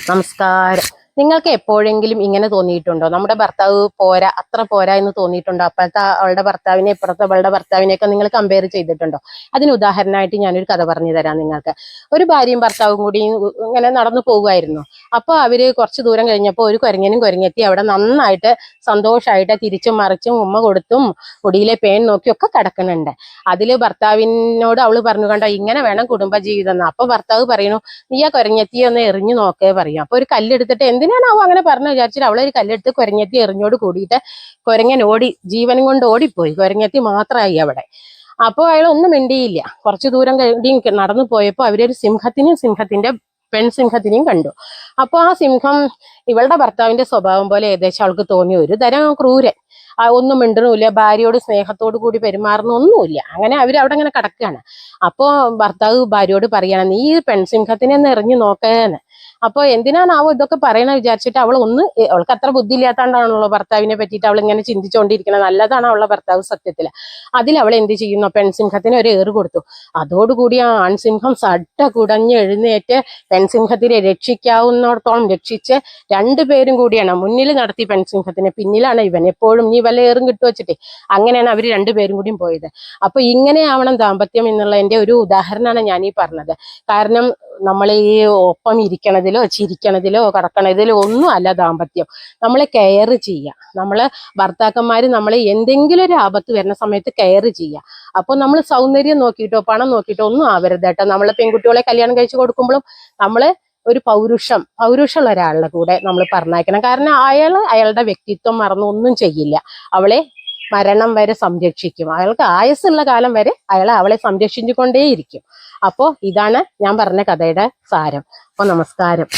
നമസ്കാരം. നിങ്ങൾക്ക് എപ്പോഴെങ്കിലും ഇങ്ങനെ തോന്നിയിട്ടുണ്ടോ, നമ്മുടെ ഭർത്താവ് പോരാ, അത്ര പോരാ എന്ന് തോന്നിയിട്ടുണ്ടോ? അപ്പോഴത്തെ അവളുടെ ഭർത്താവിനെ ഇപ്പുറത്തെ അവളുടെ ഭർത്താവിനെയൊക്കെ നിങ്ങൾ കമ്പയർ ചെയ്തിട്ടുണ്ടോ? അതിന് ഉദാഹരണമായിട്ട് ഞാനൊരു കഥ പറഞ്ഞു തരാം നിങ്ങൾക്ക്. ഒരു ഭാര്യയും ഭർത്താവും കൂടി ഇങ്ങനെ നടന്നു പോകുമായിരുന്നു. അപ്പോൾ അവര് കുറച്ച് ദൂരം കഴിഞ്ഞപ്പോൾ ഒരു കുരങ്ങനും കുരങ്ങെത്തി അവിടെ നന്നായിട്ട് സന്തോഷമായിട്ട് തിരിച്ചും മറിച്ചും ഉമ്മ കൊടുത്തും മുടിയിലെ പേൻ നോക്കിയൊക്കെ കിടക്കുന്നുണ്ട്. അതില് ഭർത്താവിനോട് അവള് പറഞ്ഞു, കണ്ടോ ഇങ്ങനെ വേണം കുടുംബജീവിതം എന്ന്. അപ്പൊ ഭർത്താവ് പറയുന്നു, നീ ആ കുരങ്ങെത്തിയെ ഒന്ന് എറിഞ്ഞു നോക്കേ പറയും. അപ്പൊ ഒരു കല്ലെടുത്തിട്ട്, എന്തിനാണാവോ അങ്ങനെ പറഞ്ഞു വിചാരിച്ചിട്ട് അവളൊരു കല്ലെടുത്ത് കുരങ്ങെത്തി എറിഞ്ഞോട് കൂടിയിട്ട് കുരങ്ങൻ ഓടി, ജീവനും കൊണ്ട് ഓടിപ്പോയി. കുരങ്ങെത്തി മാത്രമായി അവിടെ. അപ്പോൾ അയാൾ ഒന്നും മിണ്ടിയില്ല. കുറച്ചു ദൂരം കഴിഞ്ഞ് നടന്നു പോയപ്പോൾ അവരൊരു സിംഹത്തിന്റെ പെൺസിംഹത്തിനെയും കണ്ടു. അപ്പൊ ആ സിംഹം ഇവളുടെ ഭർത്താവിന്റെ സ്വഭാവം പോലെ ഏകദേശം അവൾക്ക് തോന്നി, ഒരു തരം ക്രൂരൻ. ഒന്നും മിണ്ടണമില്ല, ഭാര്യയോട് സ്നേഹത്തോടു കൂടി പെരുമാറുന്ന ഒന്നുമില്ല. അങ്ങനെ അവരവിടെ അങ്ങനെ കിടക്കുകയാണ്. അപ്പോ ഭർത്താവ് ഭാര്യയോട് പറയാണ്, നീ ഈ പെൺസിംഹത്തിനെ ഒന്ന് എറിഞ്ഞു നോക്കേന്ന്. അപ്പൊ എന്തിനാണാവോ ഇതൊക്കെ പറയണ വിചാരിച്ചിട്ട് അവൾക്ക് അത്ര ബുദ്ധി ഇല്ലാത്തതുകൊണ്ടാണല്ലോ ഭർത്താവിനെ പറ്റിയിട്ട് അവൾ ഇങ്ങനെ ചിന്തിച്ചുകൊണ്ടിരിക്കുന്നത്. നല്ലതാണ് അവളുടെ ഭർത്താവ് സത്യത്തില്. അതിൽ അവൾ എന്ത് ചെയ്യുന്നു, പെൺസിംഹത്തിന് ഒരു ഏറ് കൊടുത്തു. അതോടുകൂടി ആ ആൺസിംഹം സട്ട കുടഞ്ഞ് എഴുന്നേറ്റ് പെൺസിംഹത്തിനെ രക്ഷിക്കാവുന്നിടത്തോളം രക്ഷിച്ച് രണ്ടുപേരും കൂടിയാണ് മുന്നിൽ നടത്തി പെൺസിംഹത്തിന്, പിന്നിലാണ് ഇവൻ. എപ്പോഴും നീ വല്ല ഏറും കിട്ടുവച്ചിട്ടേ. അങ്ങനെയാണ് അവർ രണ്ടുപേരും കൂടിയും പോയത്. അപ്പൊ ഇങ്ങനെയാവണം ദാമ്പത്യം എന്നുള്ളതിന്റെ ഒരു ഉദാഹരണമാണ് ഞാൻ ഈ പറഞ്ഞത്. കാരണം നമ്മൾ ഈ ഒപ്പം ഇരിക്കണതിലോ ചിരിക്കണതിലോ കടക്കണതിലോ ഒന്നും അല്ല ദാമ്പത്യം. നമ്മളെ കെയർ ചെയ്യുക. നമ്മളെ ഭർത്താക്കന്മാര് നമ്മളെ എന്തെങ്കിലും ഒരു ആപത്ത് വരുന്ന സമയത്ത് കെയർ ചെയ്യുക. അപ്പൊ നമ്മൾ സൗന്ദര്യം നോക്കിയിട്ടോ പണം നോക്കിയിട്ടോ ഒന്നും ആവരുത് കേട്ടോ. നമ്മളെ പെൺകുട്ടികളെ കല്യാണം കഴിച്ചു കൊടുക്കുമ്പോഴും നമ്മള് ഒരു പൗരുഷമുള്ള ഒരാളുടെ കൂടെ നമ്മൾ പറഞ്ഞയക്കണം. കാരണം അയാളുടെ വ്യക്തിത്വം മറന്ന് ഒന്നും ചെയ്യില്ല. അവളെ മരണം വരെ സംരക്ഷിക്കും. അയാൾക്ക് ആയുസ്സുള്ള കാലം വരെ അവളെ സംരക്ഷിച്ചുകൊണ്ടേയിരിക്കും. അപ്പോ ഇതാണ് ഞാൻ പറഞ്ഞ കഥയുടെ സാരം. അപ്പൊ നമസ്കാരം.